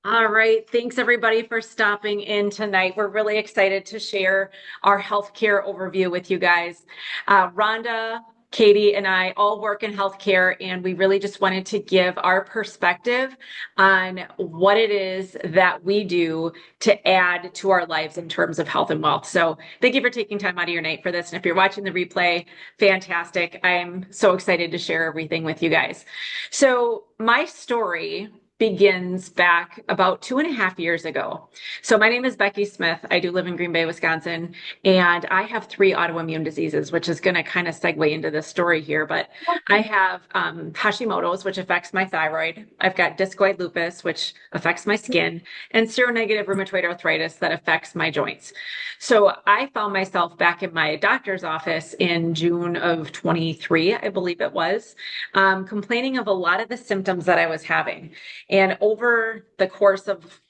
All right. Thanks everybody for stopping in tonight. We're really excited to share our healthcare overview with you guys. Rhonda, Katie, and I all work in healthcare, and we really just wanted to give our perspective on what it is that we do to add to our lives in terms of health and wealth. So thank you for taking time out of your night for this. And if you're watching the replay, fantastic. I'm so excited to share everything with you guys. So my story begins back about 2.5 years ago. So my name is Becky Smith. I do live in Green Bay, Wisconsin, and I have three autoimmune diseases, which is going to kind of segue into this story here. But I have Hashimoto's, which affects my thyroid. I've got discoid lupus, which affects my skin, and seronegative rheumatoid arthritis that affects my joints. So I found myself back in my doctor's office in June of 23, I believe it was, complaining of a lot of the symptoms that I was having. And over the course of,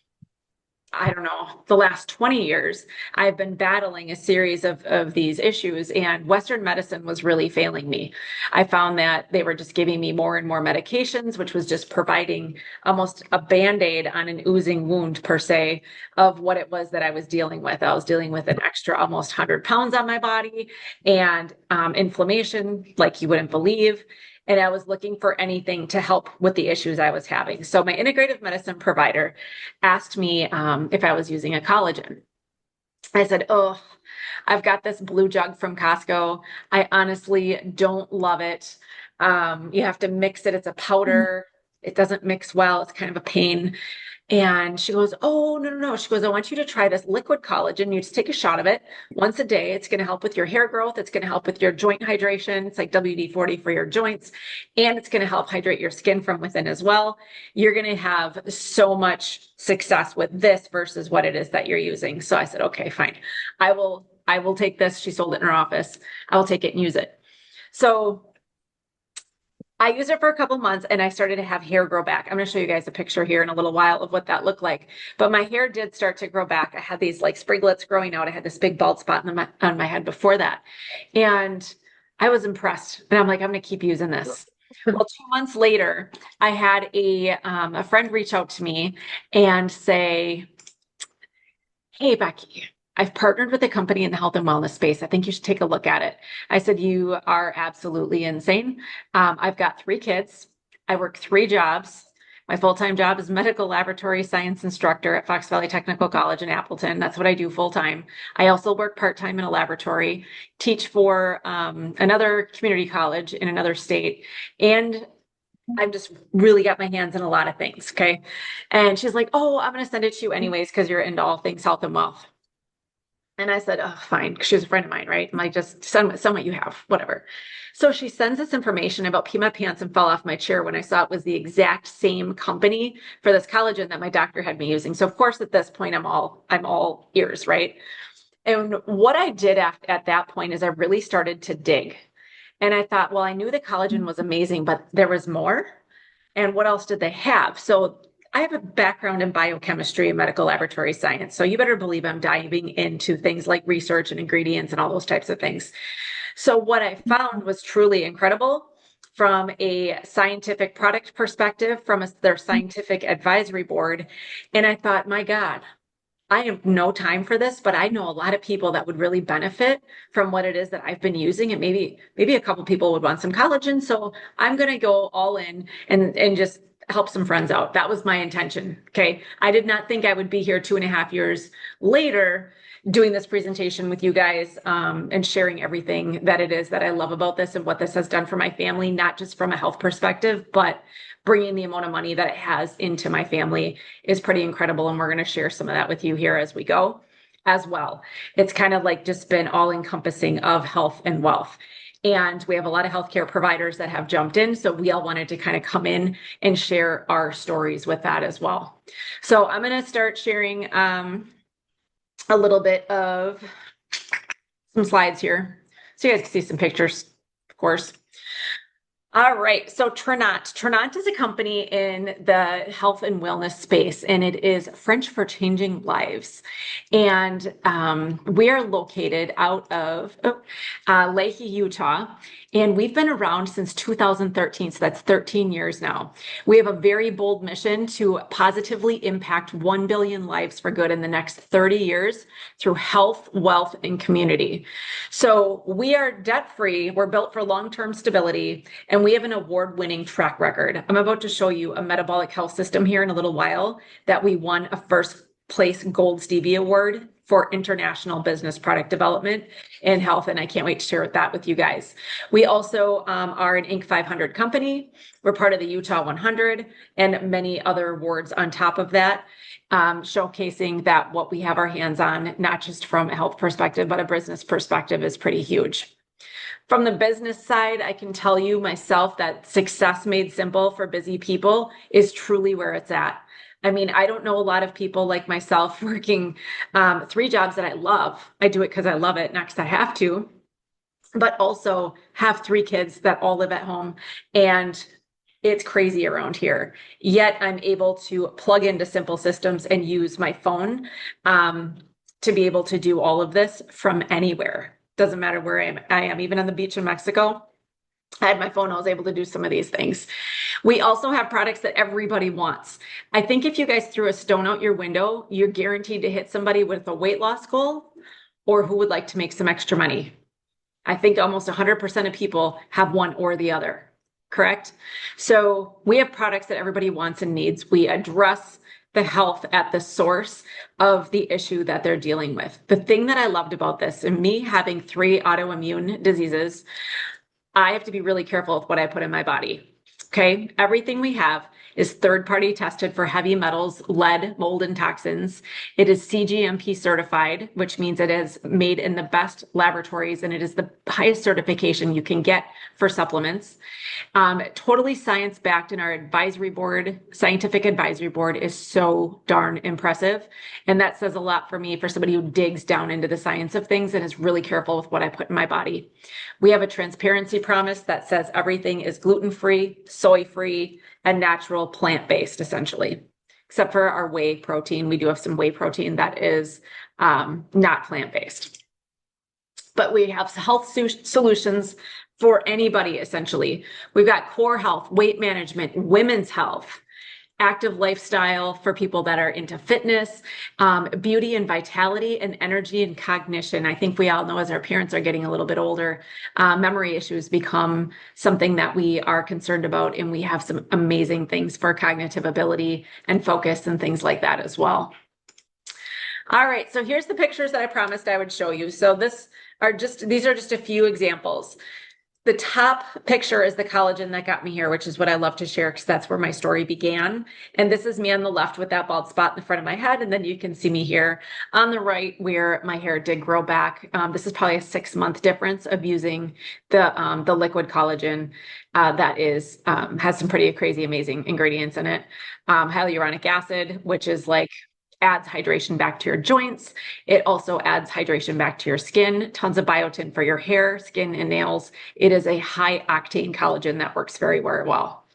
I don't know, the last 20 years, I've been battling a series of these issues, and Western medicine was really failing me. I found that they were just giving me more and more medications, which was just providing almost a band-aid on an oozing wound, per se, of what it was that I was dealing with. I was dealing with an extra almost 100 pounds on my body and inflammation like you wouldn't believe. And I was looking for anything to help with the issues I was having. So my integrative medicine provider asked me if I was using a collagen. I said, "Oh, I've got this blue jug from Costco. I honestly don't love it. You have to mix it. It's a powder. It doesn't mix well. It's kind of a pain." And she goes, "Oh, no, no, no." She goes, "I want you to try this liquid collagen. You just take a shot of it once a day. It's going to help with your hair growth. It's going to help with your joint hydration. It's like WD-40 for your joints. And it's going to help hydrate your skin from within as well. You're going to have so much success with this versus what it is that you're using." So I said, "Okay, fine. I will take this." She sold it in her office. I will take it and use it. So I used it for a couple months and I started to have hair grow back. I'm going to show you guys a picture here in a little while of what that looked like. But my hair did start to grow back. I had these like spriglets growing out. I had this big bald spot on my head before that. And I was impressed. And I'm like, I'm going to keep using this. Well, 2 months later, I had a friend reach out to me and say, "Hey, Becky, I've partnered with a company in the health and wellness space. I think you should take a look at it." I said, "You are absolutely insane. I've got three kids. I work three jobs. My full-time job is medical laboratory science instructor at Fox Valley Technical College in Appleton. That's what I do full-time. I also work part-time in a laboratory, teach for another community college in another state, and I've just really got my hands in a lot of things." Okay. And she's like, "Oh, I'm going to send it to you anyways because you're into all things health and wealth." And I said, "Oh, fine." 'Cause she was a friend of mine, right? I'm like, "Just send what you have, whatever." So she sends this information. I about peed my pants and fell off my chair when I saw it was the exact same company for this collagen that my doctor had me using. So of course, at this point, I'm all ears, right? And what I did at that point is I really started to dig. And I thought, well, I knew the collagen was amazing, but there was more. And what else did they have? So I have a background in biochemistry and medical laboratory science. So you better believe I'm diving into things like research and ingredients and all those types of things. So what I found was truly incredible from a scientific product perspective, from their scientific advisory board. And I thought, my God, I have no time for this, but I know a lot of people that would really benefit from what it is that I've been using, and maybe a couple people would want some collagen. So I'm going to go all in and just help some friends out. That was my intention. Okay. I did not think I would be here 2.5 years later doing this presentation with you guys, and sharing everything that it is that I love about this and what this has done for my family, not just from a health perspective, but bringing the amount of money that it has into my family is pretty incredible. And we're going to share some of that with you here as we go as well. It's kind of like just been all encompassing of health and wealth. And we have a lot of healthcare providers that have jumped in. So we all wanted to kind of come in and share our stories with that as well. So I'm going to start sharing a little bit of some slides here so you guys can see some pictures, of course. All right. So Trinont is a company in the health and wellness space, and it is French for changing lives. And we are located out of Leahy, Utah. And we've been around since 2013, so that's 13 years now. We have a very bold mission to positively impact 1 billion lives for good in the next 30 years through health, wealth, and community. So we are debt-free, we're built for long-term stability, and we have an award-winning track record. I'm about to show you a metabolic health system here in a little while that we won a first place Gold Stevie Award for international business product development in health, and I can't wait to share that with you guys. We also are an Inc. 500 company. We're part of the Utah 100 and many other awards on top of that, showcasing that what we have our hands on, not just from a health perspective, but a business perspective, is pretty huge. From the business side, I can tell you myself that success made simple for busy people is truly where it's at. I mean, I don't know a lot of people like myself working 3 jobs that I love. I do it because I love it, not because I have to, but also have 3 kids that all live at home, and it's crazy around here. Yet I'm able to plug into simple systems and use my phone to be able to do all of this from anywhere. Doesn't matter where I am, even on the beach in Mexico. I had my phone, I was able to do some of these things. We also have products that everybody wants. I think if you guys threw a stone out your window, you're guaranteed to hit somebody with a weight loss goal or who would like to make some extra money. I think almost 100% of people have one or the other, correct? So we have products that everybody wants and needs. We address the health at the source of the issue that they're dealing with. The thing that I loved about this, and me having 3 autoimmune diseases, I have to be really careful with what I put in my body. Okay. Everything we have is third-party tested for heavy metals, lead, mold, and toxins. It is CGMP certified, which means it is made in the best laboratories, and it is the highest certification you can get for supplements. Totally science-backed, and our advisory board, scientific advisory board, is so darn impressive. And that says a lot for me, for somebody who digs down into the science of things and is really careful with what I put in my body. We have a transparency promise that says everything is gluten-free, soy-free, and natural plant-based, essentially, except for our whey protein. We do have some whey protein that is not plant-based. But we have health solutions for anybody, essentially. We've got core health, weight management, women's health, active lifestyle for people that are into fitness, beauty and vitality, and energy and cognition. I think we all know as our parents are getting a little bit older, memory issues become something that we are concerned about, and we have some amazing things for cognitive ability and focus and things like that as well. All right, so here's the pictures that I promised I would show you. So these are just a few examples. The top picture is the collagen that got me here, which is what I love to share because that's where my story began. And this is me on the left with that bald spot in the front of my head. And then you can see me here on the right where my hair did grow back. This is probably a 6-month difference of using the liquid collagen that has some pretty crazy, amazing ingredients in it. Hyaluronic acid, which is like adds hydration back to your joints. It also adds hydration back to your skin, tons of biotin for your hair, skin, and nails. It is a high octane collagen that works very, very well.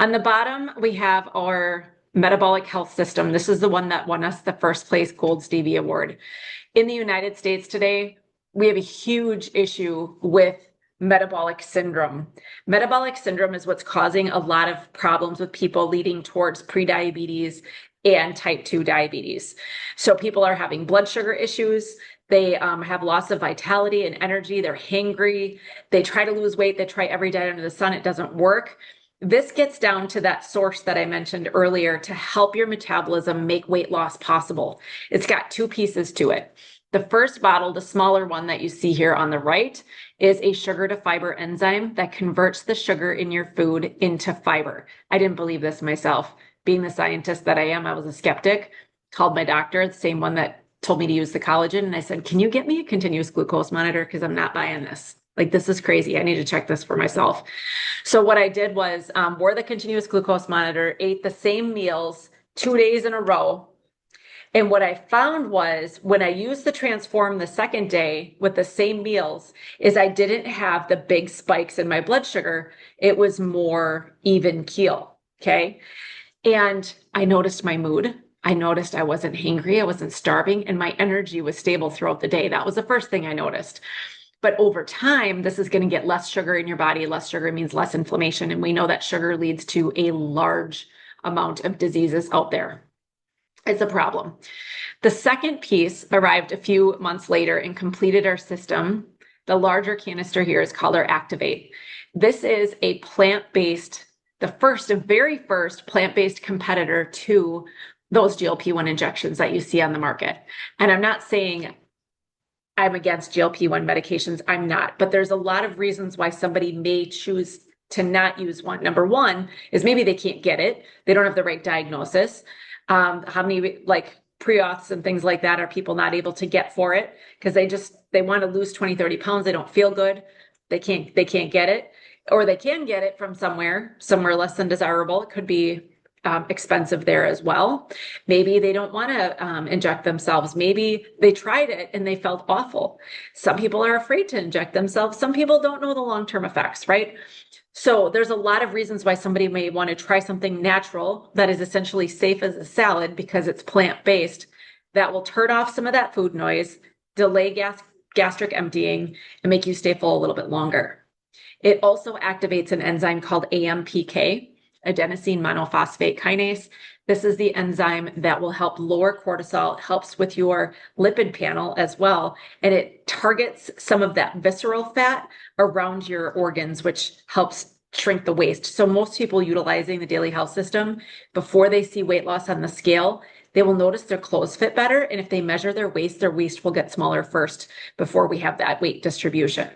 On the bottom, we have our metabolic health system. This is the one that won us the first place Gold Stevie Award. In the United States today, we have a huge issue with metabolic syndrome. Metabolic syndrome is what's causing a lot of problems with people leading towards prediabetes and type 2 diabetes. So people are having blood sugar issues. They have loss of vitality and energy. They're hangry. They try to lose weight. They try every diet under the sun. It doesn't work. This gets down to that source that I mentioned earlier to help your metabolism make weight loss possible. It's got 2 pieces to it. The first bottle, the smaller one that you see here on the right, is a sugar to fiber enzyme that converts the sugar in your food into fiber. I didn't believe this myself. Being the scientist that I am, I was a skeptic, called my doctor, the same one that told me to use the collagen. And I said, can you get me a continuous glucose monitor? Because I'm not buying this. Like, this is crazy. I need to check this for myself. So what I did was wore the continuous glucose monitor, ate the same meals 2 days in a row. And what I found was when I used the Transform the second day with the same meals is I didn't have the big spikes in my blood sugar. It was more even keel. Okay. And I noticed my mood. I noticed I wasn't hangry. I wasn't starving, and my energy was stable throughout the day. That was the first thing I noticed. But over time, this is going to get less sugar in your body. Less sugar means less inflammation. And we know that sugar leads to a large amount of diseases out there. It's a problem. The second piece arrived a few months later and completed our system. The larger canister here is called our Activate. This is a plant-based, the very first plant-based competitor to those GLP-1 injections that you see on the market. And I'm not saying I'm against GLP-1 medications. I'm not, but there's a lot of reasons why somebody may choose to not use one. Number one is maybe they can't get it. They don't have the right diagnosis. How many like pre-auths and things like that are people not able to get for it because they want to lose 20, 30 pounds. They don't feel good. They can't get it, or they can get it from somewhere less than desirable. It could be expensive there as well. Maybe they don't want to inject themselves. Maybe they tried it and they felt awful. Some people are afraid to inject themselves. Some people don't know the long-term effects, right? So there's a lot of reasons why somebody may want to try something natural that is essentially safe as a salad because it's plant-based, that will turn off some of that food noise, delay gastric emptying, and make you stay full a little bit longer. It also activates an enzyme called AMPK, adenosine monophosphate kinase. This is the enzyme that will help lower cortisol, helps with your lipid panel as well, and it targets some of that visceral fat around your organs, which helps shrink the waist. So most people utilizing the Daily Health System, before they see weight loss on the scale, they will notice their clothes fit better, and if they measure their waist will get smaller first before we have that weight distribution.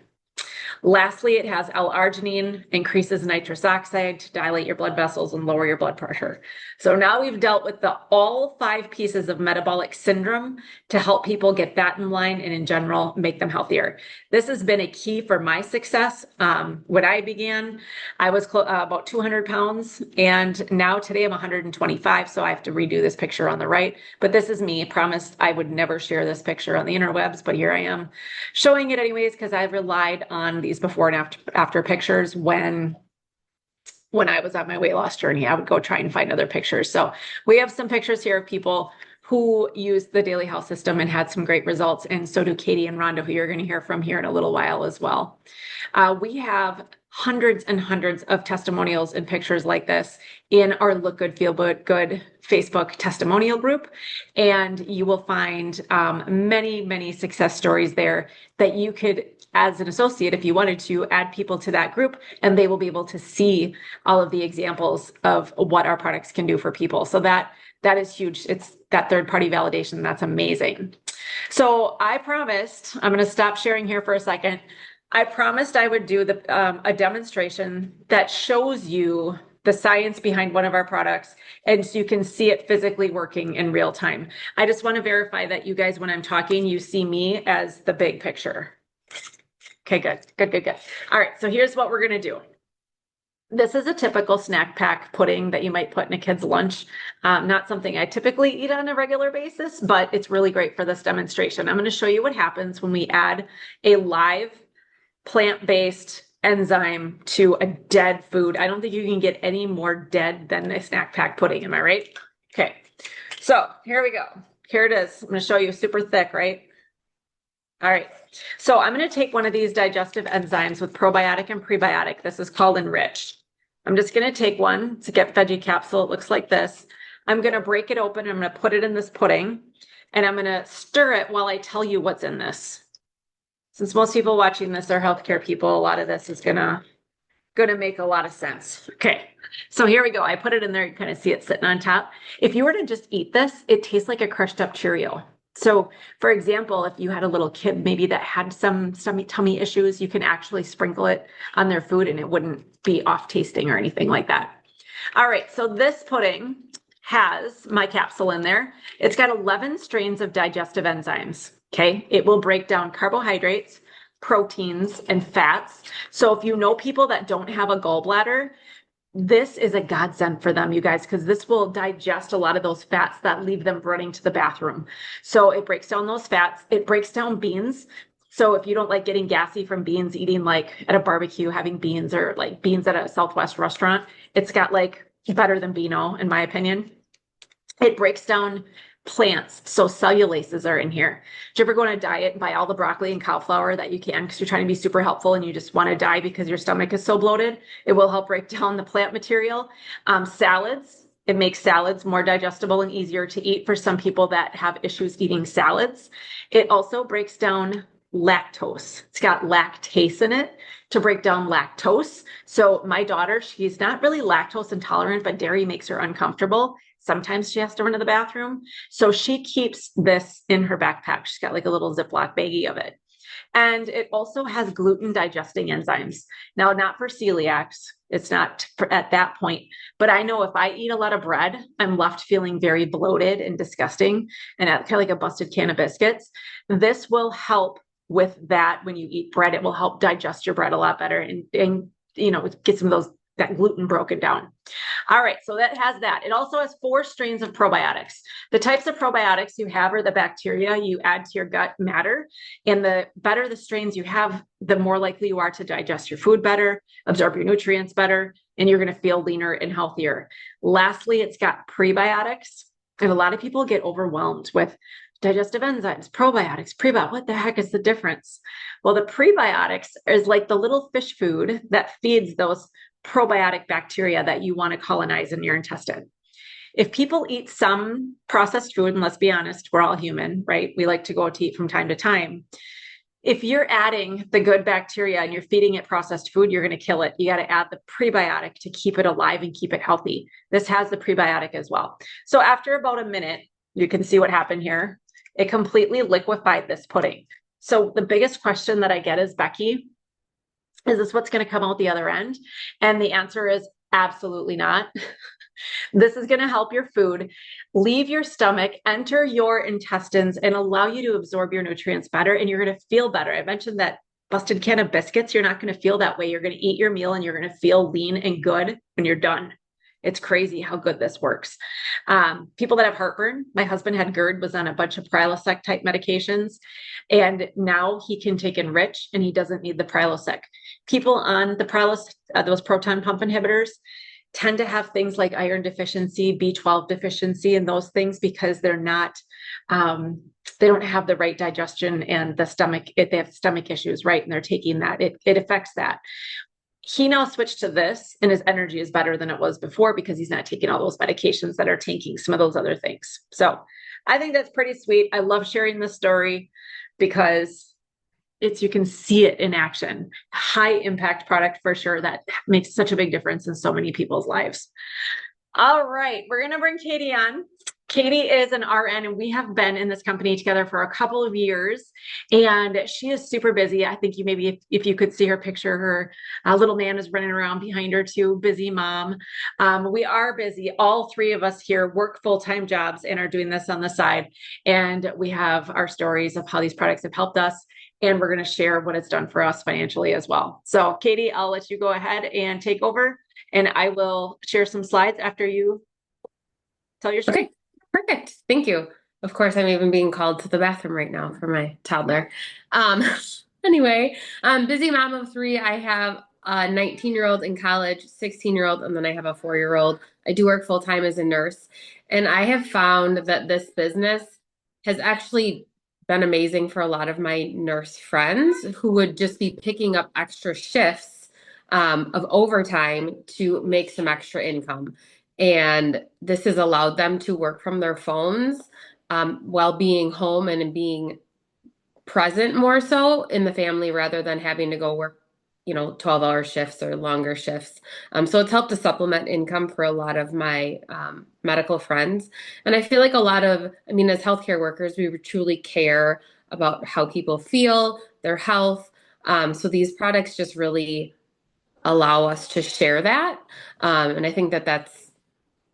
Lastly, it has L-arginine, increases nitrous oxide to dilate your blood vessels and lower your blood pressure. So now we've dealt with all 5 pieces of metabolic syndrome to help people get that in line and in general, make them healthier. This has been a key for my success. When I began, I was about 200 pounds, and now today I'm 125, so I have to redo this picture on the right. But this is me. I promised I would never share this picture on the interwebs, but here I am showing it anyways because I relied on these before and after pictures when I was on my weight loss journey. I would go try and find other pictures. So we have some pictures here of people who used the Daily Health System and had some great results. And so do Katie and Rhonda, who you're going to hear from here in a little while as well. We have hundreds and hundreds of testimonials and pictures like this in our Look Good, Feel Good Facebook testimonial group. And you will find many, many success stories there that you could, as an associate, if you wanted to, add people to that group, and they will be able to see all of the examples of what our products can do for people. So that is huge. It's that third-party validation. That's amazing. So I promised, I'm going to stop sharing here for a second. I promised I would do a demonstration that shows you the science behind one of our products, and so you can see it physically working in real time. I just want to verify that you guys, when I'm talking, you see me as the big picture. Okay, good. All right, so here's what we're going to do. This is a typical snack pack pudding that you might put in a kid's lunch. Not something I typically eat on a regular basis, but it's really great for this demonstration. I'm going to show you what happens when we add a live plant-based enzyme to a dead food. I don't think you can get any more dead than a snack pack pudding. Am I right? Okay, so here we go. Here it is. I'm going to show you super thick, right? All right, so I'm going to take one of these digestive enzymes with probiotic and prebiotic. This is called Enriched. I'm just going to take one. It's a Get Veggie capsule. It looks like this. I'm going to break it open. I'm going to put it in this pudding, and I'm going to stir it while I tell you what's in this. Since most people watching this are healthcare people, a lot of this is going to make a lot of sense. Okay, so here we go. I put it in there. You kind of see it sitting on top. If you were to just eat this, it tastes like a crushed up Cheerio. So for example, if you had a little kid maybe that had some tummy issues, you can actually sprinkle it on their food and it wouldn't be off tasting or anything like that. All right, so this pudding has my capsule in there. It's got 11 strains of digestive enzymes, okay? It will break down carbohydrates, proteins, and fats. So if you know people that don't have a gallbladder, this is a godsend for them, you guys, because this will digest a lot of those fats that leave them running to the bathroom. So it breaks down those fats. It breaks down beans. So if you don't like getting gassy from beans, eating like at a barbecue, having beans, or like beans at a Southwest restaurant, it's got like better than Beano, in my opinion. It breaks down plants. So cellulases are in here. Do you ever go on a diet and buy all the broccoli and cauliflower that you can because you're trying to be super helpful and you just want to die because your stomach is so bloated? It will help break down the plant material. Salads. It makes salads more digestible and easier to eat for some people that have issues eating salads. It also breaks down lactose. It's got lactase in it to break down lactose. So my daughter, she's not really lactose intolerant, but dairy makes her uncomfortable. Sometimes she has to run to the bathroom. So she keeps this in her backpack. She's got like a little Ziploc baggie of it. And it also has gluten digesting enzymes. Now, not for celiacs, it's not at that point, but I know if I eat a lot of bread, I'm left feeling very bloated and disgusting and kind of like a busted can of biscuits. This will help with that. When you eat bread, it will help digest your bread a lot better and get some of that gluten broken down. All right, so that has that. It also has 4 strains of probiotics. The types of probiotics you have are the bacteria you add to your gut matter. And the better the strains you have, the more likely you are to digest your food better, absorb your nutrients better, and you're going to feel leaner and healthier. Lastly, it's got prebiotics. And a lot of people get overwhelmed with digestive enzymes, probiotics, prebiotics. What the heck is the difference? Well, the prebiotics is like the little fish food that feeds those probiotic bacteria that you want to colonize in your intestine. If people eat some processed food, and let's be honest, we're all human, right? We like to go to eat from time to time. If you're adding the good bacteria and you're feeding it processed food, you're going to kill it. You got to add the prebiotic to keep it alive and keep it healthy. This has the prebiotic as well. So after about a minute, you can see what happened here. It completely liquefied this pudding. So the biggest question that I get is, Becky, is this what's going to come out the other end? And the answer is absolutely not. This is going to help your food leave your stomach, enter your intestines, and allow you to absorb your nutrients better. And you're going to feel better. I mentioned that busted can of biscuits. You're not going to feel that way. You're going to eat your meal and you're going to feel lean and good when you're done. It's crazy how good this works. People that have heartburn, my husband had GERD, was on a bunch of Prilosec type medications, and now he can take Enrich and he doesn't need the Prilosec. People on the Prilosec, those proton pump inhibitors, tend to have things like iron deficiency, B12 deficiency, and those things because they're not, they don't have the right digestion and the stomach, they have stomach issues, right? And they're taking that, it affects that. He now switched to this and his energy is better than it was before because he's not taking all those medications that are taking some of those other things. So I think that's pretty sweet. I love sharing this story because you can see it in action. High impact product for sure that makes such a big difference in so many people's lives. All right, we're going to bring Katie on. Katie is an RN and we have been in this company together for a couple of years and she is super busy. I think you maybe if you could see her picture, her little man is running around behind her too, busy mom. We are busy. All 3 of us here work full-time jobs and are doing this on the side. And we have our stories of how these products have helped us. And we're going to share what it's done for us financially as well. So Katie, I'll let you go ahead and take over and I will share some slides after you tell your story. Okay, perfect. Thank you. Of course, I'm even being called to the bathroom right now for my toddler. Um, anyway, busy mom of 3. I have a 19-year-old in college, 16-year-old, and then I have a 4-year-old. I do work full-time as a nurse, and I have found that this business has actually been amazing for a lot of my nurse friends who would just be picking up extra shifts of overtime to make some extra income. And this has allowed them to work from their phones while being home and being present more so in the family rather than having to go work, 12-hour shifts or longer shifts. So it's helped to supplement income for a lot of my medical friends. And I feel like as healthcare workers, we truly care about how people feel, their health. So these products just really allow us to share that. And I think that that's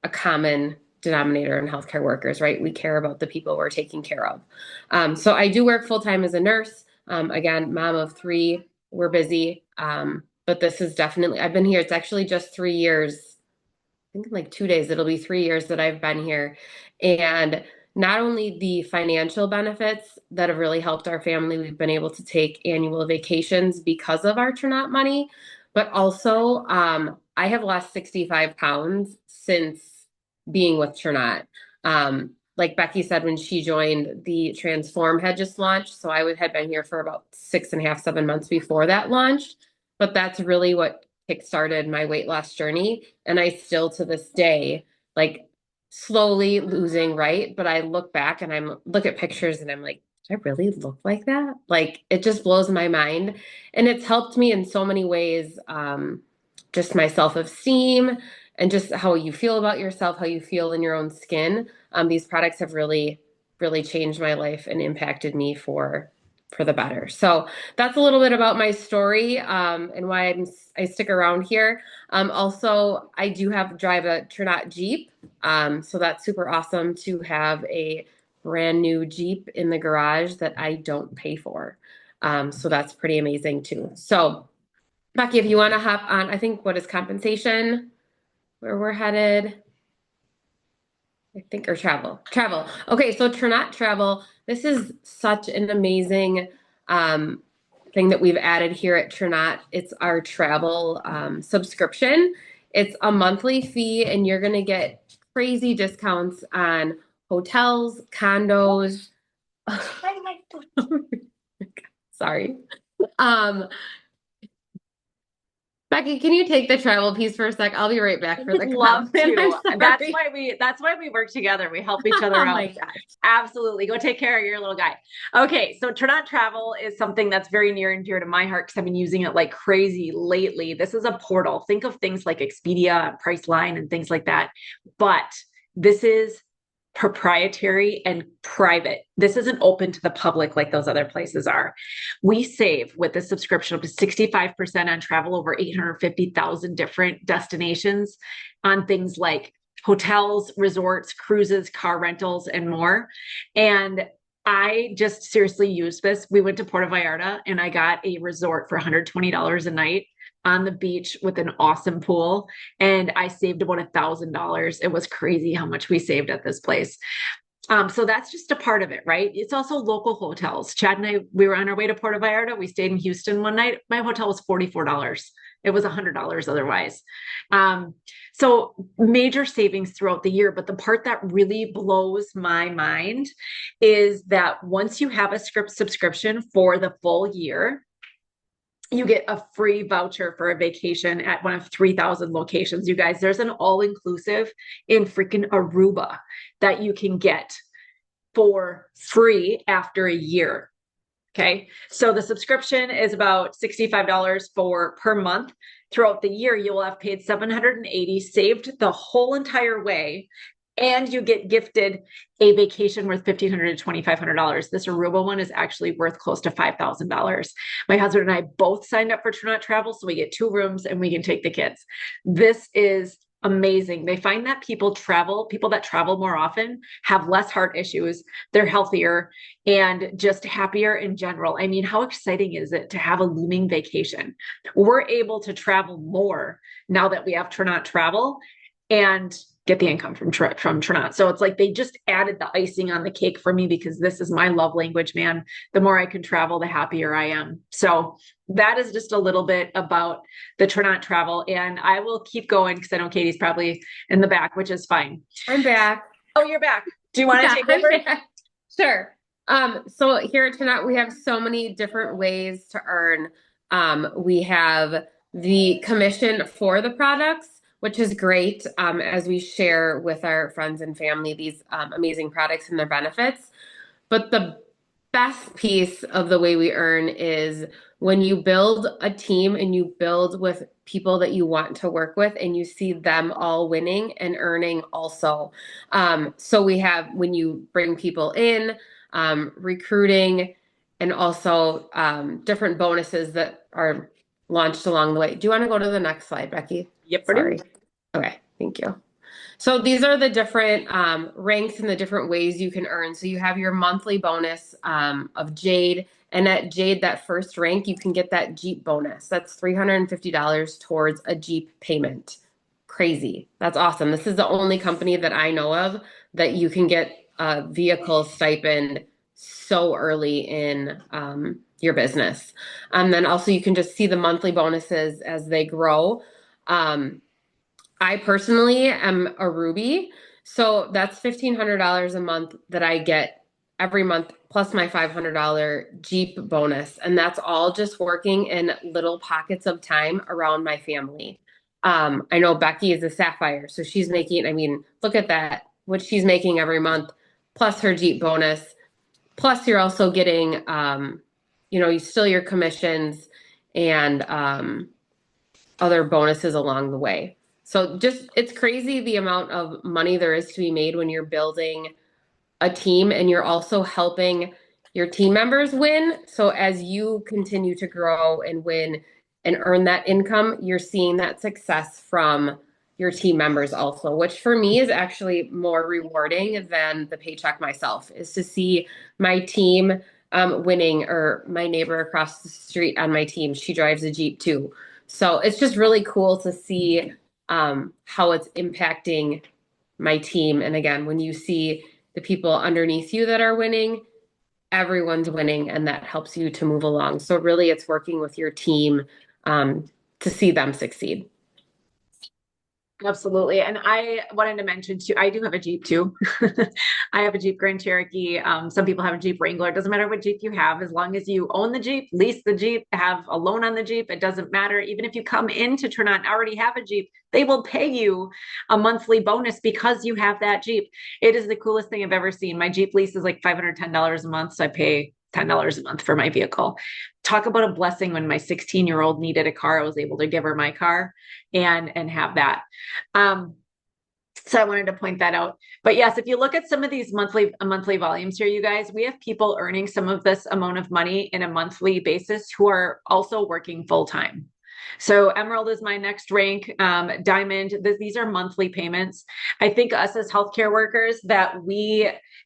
a common denominator in healthcare workers, right? We care about the people we're taking care of. So I do work full-time as a nurse. Again, mom of 3, we're busy. But this is definitely, I've been here, it's actually just 3 years. I think in like 2 days, it'll be 3 years that I've been here. And not only the financial benefits that have really helped our family, we've been able to take annual vacations because of our Trinot money, but also I have lost 65 pounds since being with Trinot. like Becky said, when she joined, the Transform had just launched. So had been here for about 6.5, 7 months before that launched. But that's really what kickstarted my weight loss journey. And I still to this day, like slowly losing, right? But I look back and look at pictures and I'm like, did I really look like that? Like it just blows my mind. And it's helped me in so many ways. Just my self-esteem and just how you feel about yourself, how you feel in your own skin. These products have really, really changed my life and impacted me for the better. So that's a little bit about my story and why I stick around here. Also, I do drive a Trinot Jeep, so that's super awesome to have a brand new Jeep in the garage that I don't pay for. So that's pretty amazing too. So Becky, if you want to hop on, I think what is compensation, where we're headed, I think, or travel. Travel. Okay, so Trinot Travel, this is such an amazing thing that we've added here at Trinot. It's our travel subscription. It's a monthly fee, and you're going to get crazy discounts on hotels, condos. Sorry. Um, Becky, can you take the travel piece for a sec? I'll be right back for the Love comment. to. I'm That's sorry. why we work together. We help each other Oh out. my gosh. Absolutely. Go take care of your little guy. Okay, so Trinot Travel is something that's very near and dear to my heart because I've been using it like crazy lately. This is a portal. Think of things like Expedia and Priceline and things like that. But this is proprietary and private. This isn't open to the public like those other places are. We save with this subscription up to 65% on travel over 850,000 different destinations on things like hotels, resorts, cruises, car rentals, and more. And I just seriously used this. We went to Puerto Vallarta and I got a resort for $120 a night on the beach with an awesome pool. And I saved about $1,000. It was crazy how much we saved at this place. So that's just a part of it, right? It's also local hotels. Chad and I, we were on our way to Puerto Vallarta. We stayed in Houston one night. My hotel was $44. It was $100 otherwise. So major savings throughout the year. But the part that really blows my mind is that once you have a script subscription for the full year, you get a free voucher for a vacation at one of 3,000 locations. You guys, there's an all-inclusive in freaking Aruba that you can get for free after a year. Okay. So the subscription is about $65 per month. Throughout the year, you will have paid $780, saved the whole entire way, and you get gifted a vacation worth $1,500 to $2,500. This Aruba one is actually worth close to $5,000. My husband and I both signed up for Trinot Travel, so we get 2 rooms and we can take the kids. This is amazing. They find that people that travel more often have less heart issues, they're healthier and just happier in general. I mean, how exciting is it to have a looming vacation? We're able to travel more now that we have Trinot Travel and get the income from Trinot. So it's like they just added the icing on the cake for me because this is my love language, man. The more I can travel, the happier I am. So that is just a little bit about the Trinot Travel. And I will keep going because I know Katie's probably in the back, which is fine. I'm back. Oh, you're back. Do you want to take over? Sure. So here at Trinot, we have so many different ways to earn. We have the commission for the products, which is great as we share with our friends and family these amazing products and their benefits. But the best piece of the way we earn is when you build a team and you build with people that you want to work with and you see them all winning and earning also. So we have when you bring people in, recruiting, and also different bonuses that are launched along the way. Do you want to go to the next slide, Becky? Yep. Sorry. Okay, thank you. So these are the different ranks and the different ways you can earn. So you have your monthly bonus of Jade. And at Jade, that first rank, you can get that Jeep bonus. That's $350 towards a Jeep payment. Crazy. That's awesome. This is the only company that I know of that you can get a vehicle stipend so early in your business. And then also you can just see the monthly bonuses as they grow. I personally am a Ruby, So that's $1,500 a month that I get every month, plus my $500 Jeep bonus. And that's all just working in little pockets of time around my family. I know Becky is a Sapphire, so she's making, I mean, look at that, what she's making every month, plus her Jeep bonus. Plus, you're also getting, you still your commissions and other bonuses along the way. So just it's crazy the amount of money there is to be made when you're building a team and you're also helping your team members win. So as you continue to grow and win and earn that income, you're seeing that success from your team members also, which for me is actually more rewarding than the paycheck myself, is to see my team winning, or my neighbor across the street on my team, she drives a Jeep too. So it's just really cool to see how it's impacting my team. And again, when you see the people underneath you that are winning, everyone's winning, and that helps you to move along. So really, it's working with your team to see them succeed. Absolutely. And I wanted to mention too, I do have a Jeep too. I have a Jeep Grand Cherokee. Some people have a Jeep Wrangler. It doesn't matter what Jeep you have, as long as you own the Jeep, lease the Jeep, have a loan on the Jeep, it doesn't matter. Even if you come into Trinont and already have a Jeep, they will pay you a monthly bonus because you have that Jeep. It is the coolest thing I've ever seen. My Jeep lease is like $510 a month. So I pay $10 a month for my vehicle. Talk about a blessing. When my 16-year-old needed a car, I was able to give her my car and have that. So I wanted to point that out. But yes, if you look at some of these monthly volumes here, you guys, we have people earning some of this amount of money in a monthly basis who are also working full time. So Emerald is my next rank. Diamond, these are monthly payments. I think us as healthcare workers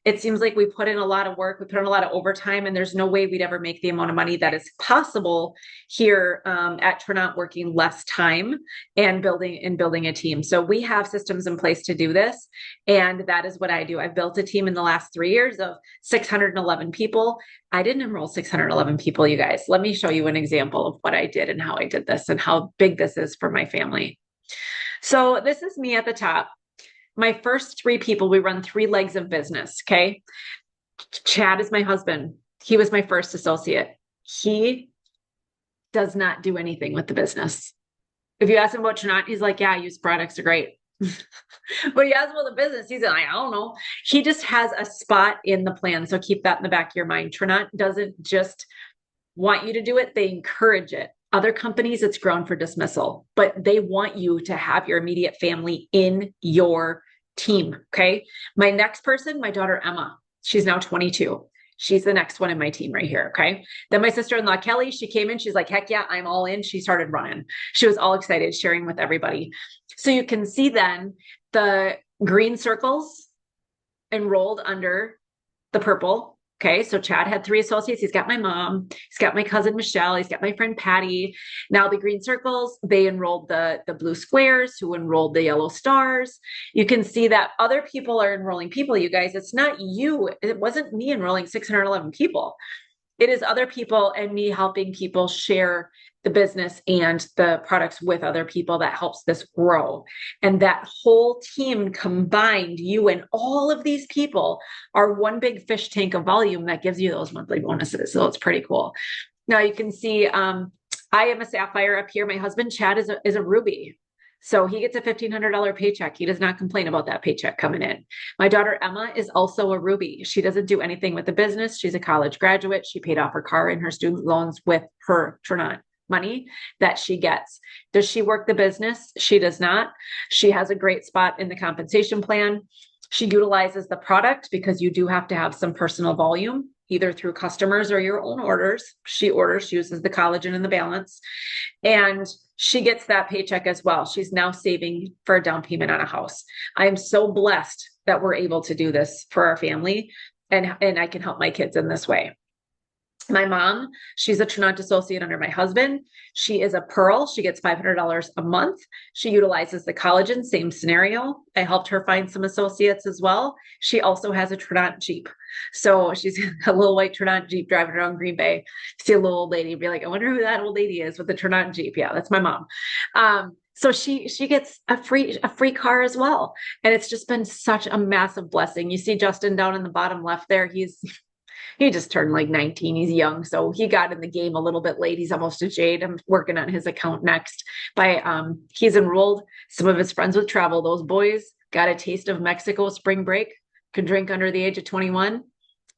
it seems like we put in a lot of work, we put in a lot of overtime, and there's no way we'd ever make the amount of money that is possible here at Trinont, working less time and building a team. So we have systems in place to do this. And that is what I do. I've built a team in the last 3 years of 611 people. I didn't enroll 611 people, you guys. Let me show you an example of what I did and how I did this and how big this is for my family. So this is me at the top. My first 3 people, we run 3 legs of business. Okay. Chad is my husband. He was my first associate. He does not do anything with the business. If you ask him about Trinont, he's like, yeah, I use products are great. But he has about the business, he's like, I don't know. He just has a spot in the plan. So keep that in the back of your mind. Trinont doesn't just want you to do it, they encourage it. Other companies, it's grown for dismissal, but they want you to have your immediate family in your team. Okay. My next person, my daughter, Emma, she's now 22. She's the next one in my team right here. Okay. Then my sister-in-law, Kelly, she came in. She's like, heck yeah, I'm all in. She started running. She was all excited, sharing with everybody. So you can see then the green circles enrolled under the purple. Okay. So Chad had 3 associates. He's got my mom, he's got my cousin, Michelle, he's got my friend, Patty. Now the green circles, they enrolled the blue squares, who enrolled the yellow stars. You can see that other people are enrolling people, you guys. It's not you. It wasn't me enrolling 611 people. It is other people and me helping people share the business and the products with other people that helps this grow. And that whole team combined, you and all of these people, are one big fish tank of volume that gives you those monthly bonuses. So it's pretty cool. Now you can see I am a Sapphire up here. My husband, Chad, is a Ruby. So he gets a $1,500 paycheck. He does not complain about that paycheck coming in. My daughter, Emma, is also a Ruby. She doesn't do anything with the business. She's a college graduate. She paid off her car and her student loans with her Trinont money that she gets. Does she work the business? She does not. She has a great spot in the compensation plan. She utilizes the product because you do have to have some personal volume, either through customers or your own orders. She uses the collagen and the balance, and she gets that paycheck as well. She's now saving for a down payment on a house. I am so blessed that we're able to do this for our family, and I can help my kids in this way. My mom, she's a Trinont associate under my husband. She is a Pearl. She gets $500 a month. She utilizes the collagen, same scenario. I helped her find some associates as well. She also has a Trinont Jeep. So she's a little white Trinont Jeep driving around Green Bay. See a little old lady, be like, I wonder who that old lady is with the Trinont Jeep. Yeah, that's my mom. So she gets a free car as well. And it's just been such a massive blessing. You see Justin down in the bottom left there. He just turned like 19. He's young. So he got in the game a little bit late. He's almost a jade. I'm working on his account next. He's enrolled some of his friends with travel. Those boys got a taste of Mexico spring break, could drink under the age of 21.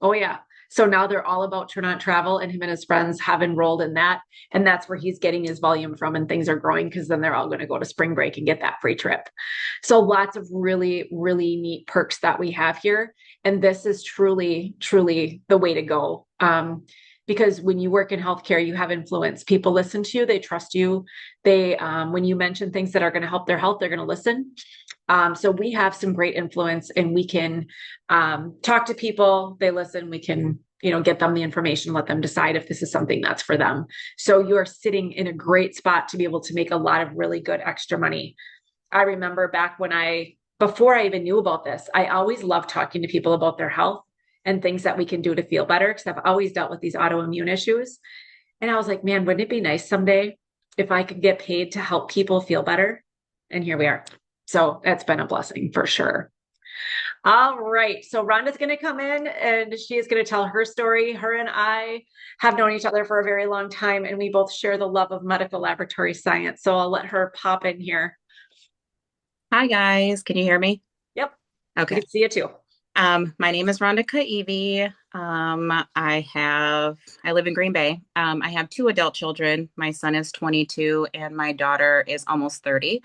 Oh yeah. So now they're all about Trinont Travel, and him and his friends have enrolled in that. And that's where he's getting his volume from, and things are growing because then they're all going to go to spring break and get that free trip. So lots of really, really neat perks that we have here. And this is truly, truly the way to go. Because when you work in healthcare, you have influence. People listen to you, they trust you. When you mention things that are going to help their health, they're going to listen. So we have some great influence, and we can talk to people, they listen, we can, get them the information, let them decide if this is something that's for them. So you're sitting in a great spot to be able to make a lot of really good extra money. I remember back before I even knew about this, I always loved talking to people about their health and things that we can do to feel better, because I've always dealt with these autoimmune issues. And I was like, man, wouldn't it be nice someday if I could get paid to help people feel better? And here we are. So that's been a blessing for sure. All right. So Rhonda's going to come in and she is going to tell her story. Her and I have known each other for a very long time, and we both share the love of medical laboratory science. So I'll let her pop in here. Hi guys, can you hear me? Yep. We Okay. can see you too. My name is Rhonda Kaivi. I live in Green Bay. I have two adult children. My son is 22 and my daughter is almost 30.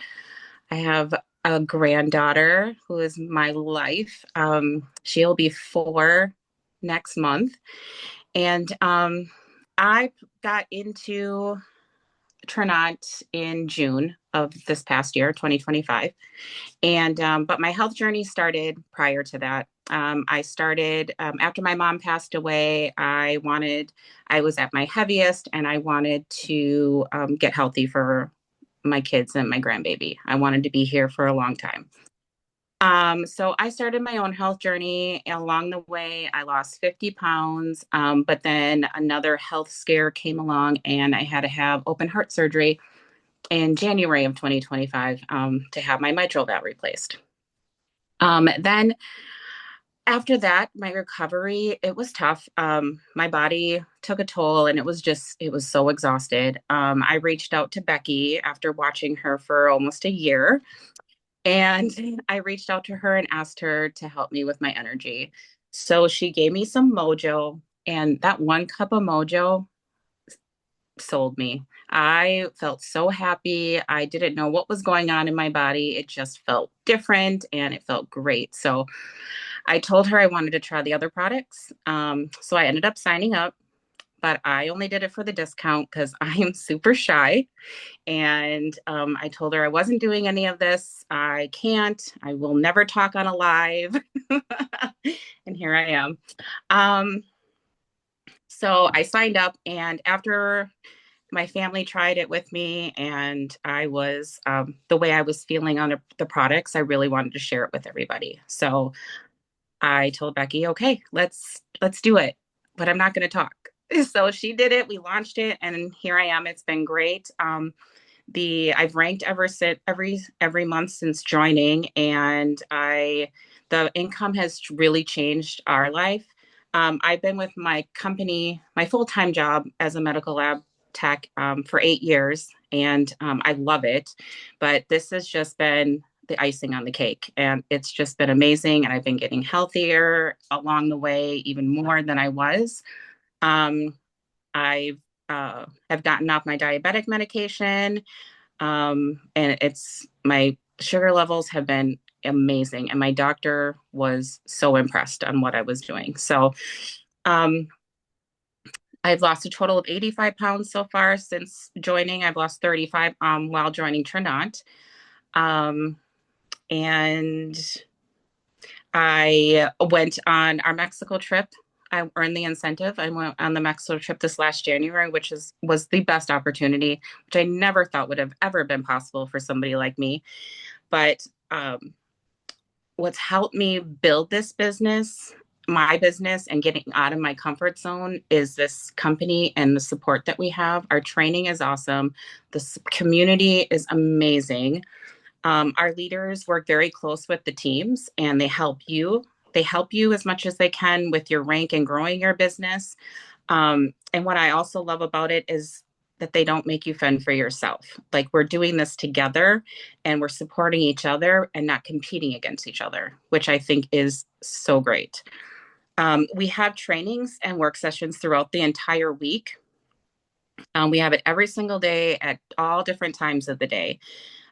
I have a granddaughter who is my life. She'll be 4 next month. And I got into Trinont in June of this past year, 2025. And but my health journey started prior to that. I started after my mom passed away. I was at my heaviest, and I wanted to get healthy for my kids and my grandbaby. I wanted to be here for a long time. So I started my own health journey. Along the way, I lost 50 pounds, but then another health scare came along, and I had to have open heart surgery in January of 2025 to have my mitral valve replaced. Then after that, my recovery, it was tough. My body took a toll, and it was so exhausted. I reached out to Becky after watching her for almost a year. And I reached out to her and asked her to help me with my energy. So she gave me some Mojo, and that 1 cup of Mojo sold me. I felt so happy. I didn't know what was going on in my body. It just felt different and it felt great. So I told her I wanted to try the other products. So I ended up signing up, but I only did it for the discount because I am super shy. And I told her I wasn't doing any of this. I can't. I will never talk on a live. And here I am. So I signed up, and after my family tried it with me, and I was the way I was feeling on the products, I really wanted to share it with everybody. So I told Becky, okay, let's do it, but I'm not going to talk. So she did it. We launched it, and here I am. It's been great. I've ranked every month since joining, and the income has really changed our life. I've been with my company, my full-time job as a medical lab tech, for 8 years, and I love it. But this has just been the icing on the cake, and it's just been amazing. And I've been getting healthier along the way, even more than I was. I have gotten off my diabetic medication, and it's my sugar levels have been amazing, and my doctor was so impressed on what I was doing. So um, I've lost a total of 85 pounds so far since joining. I've lost 35 while joining Trinont. And I went on our Mexico trip. I earned the incentive. I went on the Mexico trip this last January, which was the best opportunity, which I never thought would have ever been possible for somebody like me. But what's helped me build this business my business and getting out of my comfort zone is this company and the support that we have. Our training is awesome. The community is amazing. Our leaders work very close with the teams and they help you. They help you as much as they can with your rank and growing your business. And what I also love about it is that they don't make you fend for yourself. Like we're doing this together and we're supporting each other and not competing against each other, which I think is so great. We have trainings and work sessions throughout the entire week. We have it every single day at all different times of the day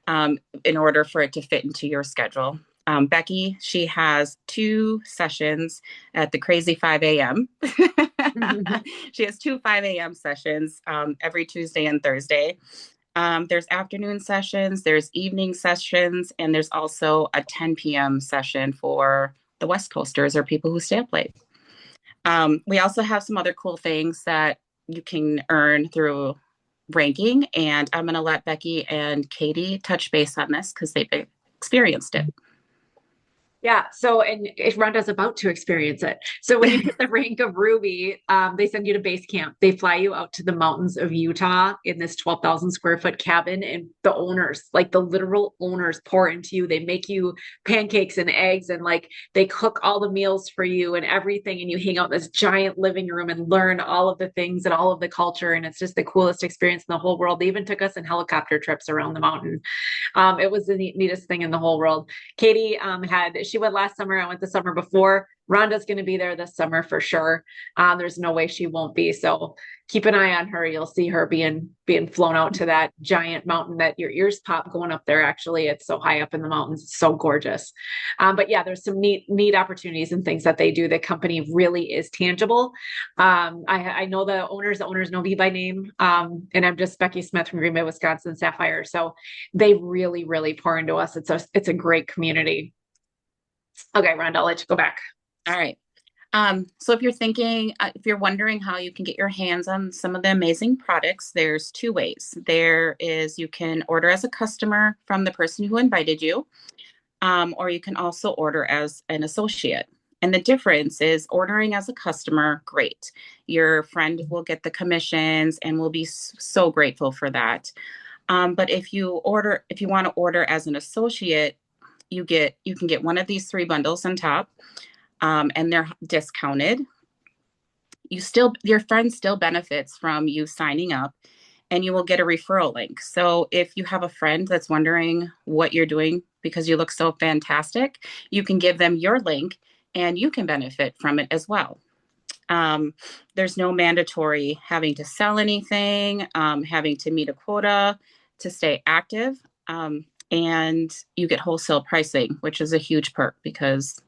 in order for it to fit into your schedule. Becky, she has 2 sessions at the crazy 5 a.m. She has 2 5 a.m. sessions every Tuesday and Thursday. There's afternoon sessions, there's evening sessions, and there's also a 10 p.m. session for the West Coasters or people who stay up late. We also have some other cool things that you can earn through ranking, and I'm going to let Becky and Katie touch base on this because they've experienced it. Yeah. So, and if Rhonda's about to experience it. So when you hit the rank of Ruby, they send you to base camp. They fly you out to the mountains of Utah in this 12,000 square foot cabin, and the owners, like the literal owners, pour into you. They make you pancakes and eggs, and like they cook all the meals for you and everything. And you hang out in this giant living room and learn all of the things and all of the culture. And it's just the coolest experience in the whole world. They even took us in helicopter trips around the mountain. It was the neatest thing in the whole world. Katie she went last summer. I went the summer before. Rhonda's going to be there this summer for sure. There's no way she won't be. So keep an eye on her. You'll see her being flown out to that giant mountain that your ears pop going up there. Actually, it's so high up in the mountains. It's so gorgeous. But yeah, there's some neat opportunities and things that they do. The company really is tangible. I know the owners know me by name. And I'm just Becky Smith from Green Bay, Wisconsin Sapphire. So they really, really pour into us. It's a great community. Okay, Rhonda, I'll let you go back. All right. So if you're wondering how you can get your hands on some of the amazing products, there's 2 ways. There is, you can order as a customer from the person who invited you, or you can also order as an associate. And the difference is ordering as a customer, great. Your friend will get the commissions and will be so grateful for that. But if you want to order as an associate, you can get one of these 3 bundles on top, and they're discounted. Your friend still benefits from you signing up, and you will get a referral link. So if you have a friend that's wondering what you're doing because you look so fantastic, you can give them your link and you can benefit from it as well. There's no mandatory having to sell anything, having to meet a quota to stay active. And you get wholesale pricing, which is a huge perk because,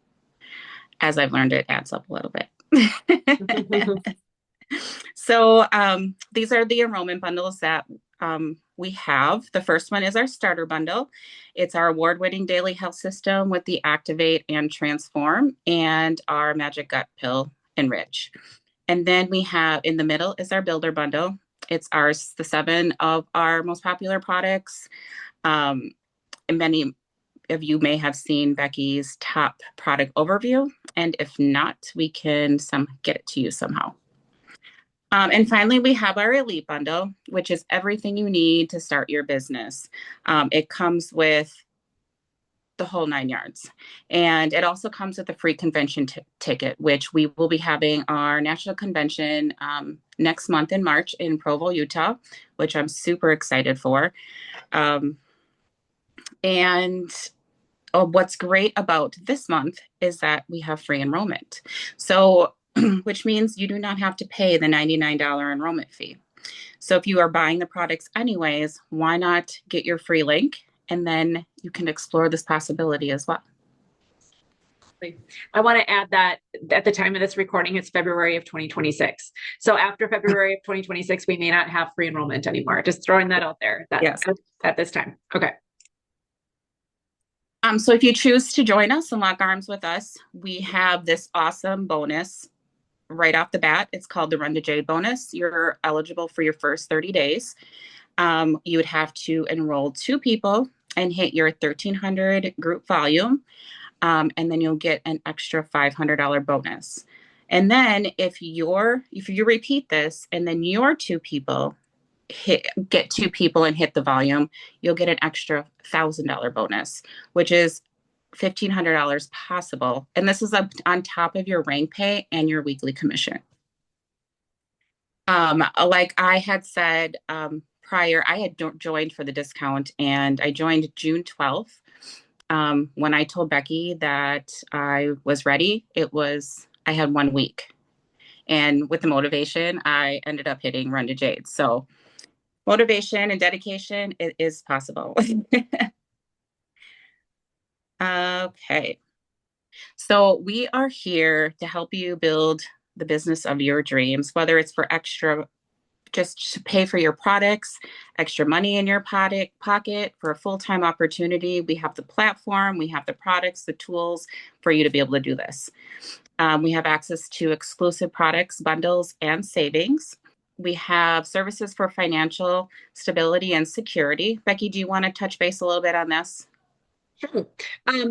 as I've learned, it adds up a little bit. So these are the enrollment bundles that we have. The first one is our starter bundle. It's our award-winning daily health system with the Activate and Transform and our Magic Gut Pill Enrich. And then we have in the middle is our builder bundle. It's the 7 of our most popular products. And many of you may have seen Becky's top product overview. And if not, we can get it to you somehow. And finally, we have our Elite bundle, which is everything you need to start your business. It comes with the whole 9 yards. And it also comes with a free convention ticket, which we will be having our national convention next month in March in Provo, Utah, which I'm super excited for. And what's great about this month is that we have free enrollment. So, which means you do not have to pay the $99 enrollment fee. So if you are buying the products anyways, why not get your free link? And then you can explore this possibility as well. I want to add that at the time of this recording, it's February of 2026. So after February of 2026, we may not have free enrollment anymore. Just throwing that out there. Yes. At this time. Okay. So if you choose to join us and lock arms with us, we have this awesome bonus right off the bat. It's called the Run to Jade bonus. You're eligible for your first 30 days. You would have to enroll 2 people and hit your 1,300 group volume. and then you'll get an extra $500 bonus. And then if you repeat this and then your two people get two people and hit the volume, you'll get an extra $1,000 bonus, which is $1,500 possible. And this is up on top of your rank pay and your weekly commission. Like I had said prior, I had joined for the discount and I joined June 12th. When I told Becky that I was ready, I had 1 week. And with the motivation, I ended up hitting Run to Jade. So motivation and dedication, it is possible. Okay. So we are here to help you build the business of your dreams, whether it's for extra, just to pay for your products, extra money in your pocket for a full-time opportunity. We have the platform, we have the products, the tools for you to be able to do this. We have access to exclusive products, bundles, and savings. We have services for financial stability and security. Becky, do you want to touch base a little bit on this? Sure.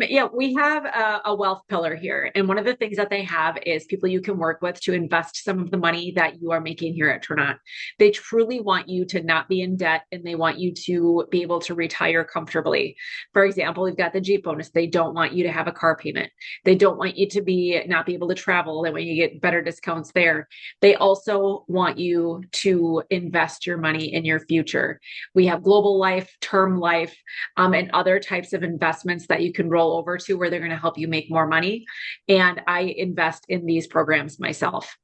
Yeah, we have a wealth pillar here. And one of the things that they have is people you can work with to invest some of the money that you are making here at Trinont. They truly want you to not be in debt and they want you to be able to retire comfortably. For example, we've got the Jeep bonus. They don't want you to have a car payment. They don't want you to not be able to travel. That way you get better discounts there. They also want you to invest your money in your future. We have global life, term life, and other types of investments that you can roll over to where they're going to help you make more money. And I invest in these programs myself,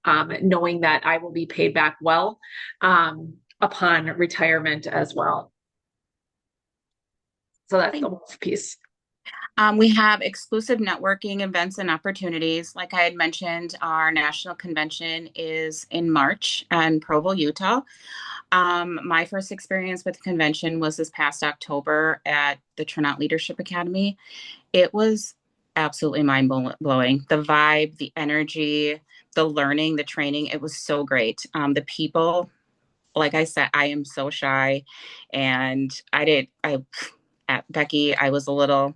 knowing that I will be paid back well upon retirement as well. So that's the wealth piece. We have exclusive networking events and opportunities. Like I had mentioned, our national convention is in March in Provo, Utah. My first experience with the convention was this past October at the Trinont Leadership Academy. It was absolutely mind-blowing. The vibe, the energy, the learning, the training, it was so great. The people, like I said, I am so shy and at Becky, I was a little,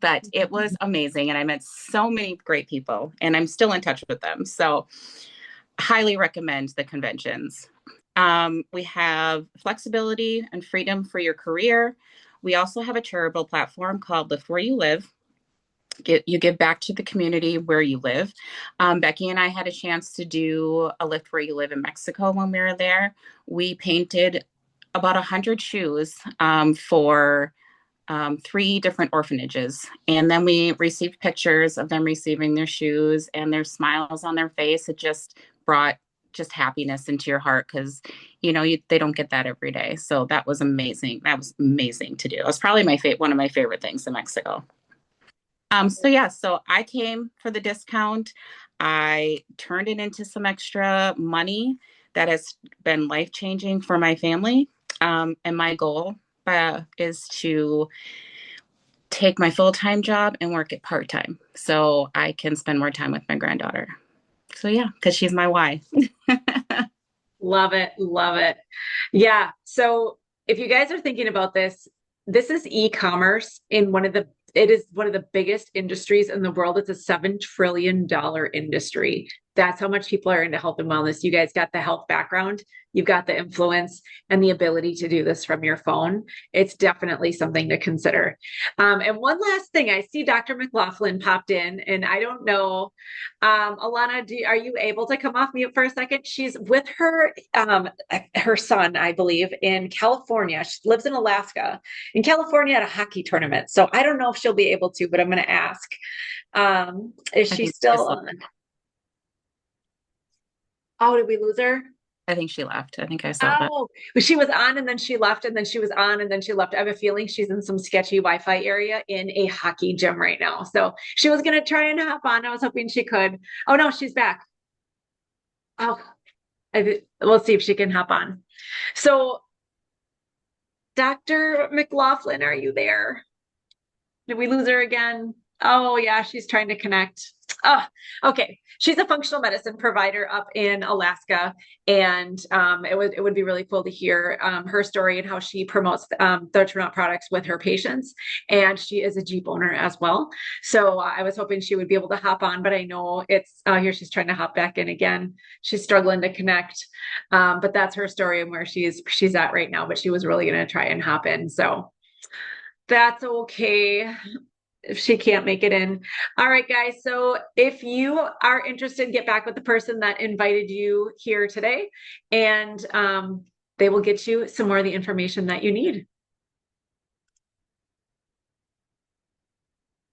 but it was amazing. And I met so many great people and I'm still in touch with them. So highly recommend the conventions. We have flexibility and freedom for your career. We also have a charitable platform called Lift Where You Live. You give back to the community where you live. Becky and I had a chance to do a Lift Where You Live in Mexico when we were there. We painted about 100 shoes for 3 different orphanages. And then we received pictures of them receiving their shoes and their smiles on their face. It just brought just happiness into your heart because, they don't get that every day. So that was amazing. That was amazing to do. It was probably one of my favorite things in Mexico. So I came for the discount. I turned it into some extra money that has been life-changing for my family. And my goal is to take my full-time job and work it part-time so I can spend more time with my granddaughter. So yeah, because she's my why. Love it. Love it. Yeah. So if you guys are thinking about this is e-commerce it is one of the biggest industries in the world. It's a $7 trillion industry. That's how much people are into health and wellness. You guys got the health background, you've got the influence and the ability to do this from your phone. It's definitely something to consider. And one last thing, I see Dr. McLaughlin popped in and I don't know, Alana, are you able to come off mute for a second? She's with her son, I believe, in California. She lives in Alaska. In California at a hockey tournament. So I don't know if she'll be able to, but I'm going to ask. Is she still on? Oh, did we lose her? I think she left. I think I saw that. Oh, she was on and then she left and then she was on and then she left. I have a feeling she's in some sketchy Wi-Fi area in a hockey gym right now. So she was going to try and hop on. I was hoping she could. Oh no, she's back. Oh, we'll see if she can hop on. So Dr. McLaughlin, are you there? Did we lose her again? Oh yeah, she's trying to connect. Okay. She's a functional medicine provider up in Alaska, and it would be really cool to hear her story and how she promotes the Turnout products with her patients. And she is a Jeep owner as well. So I was hoping she would be able to hop on, but I know it's here. She's trying to hop back in again. She's struggling to connect, but that's her story and where she's at right now. But she was really going to try and hop in, so that's okay if she can't make it in. All right, guys. So if you are interested, get back with the person that invited you here today, and they will get you some more of the information that you need.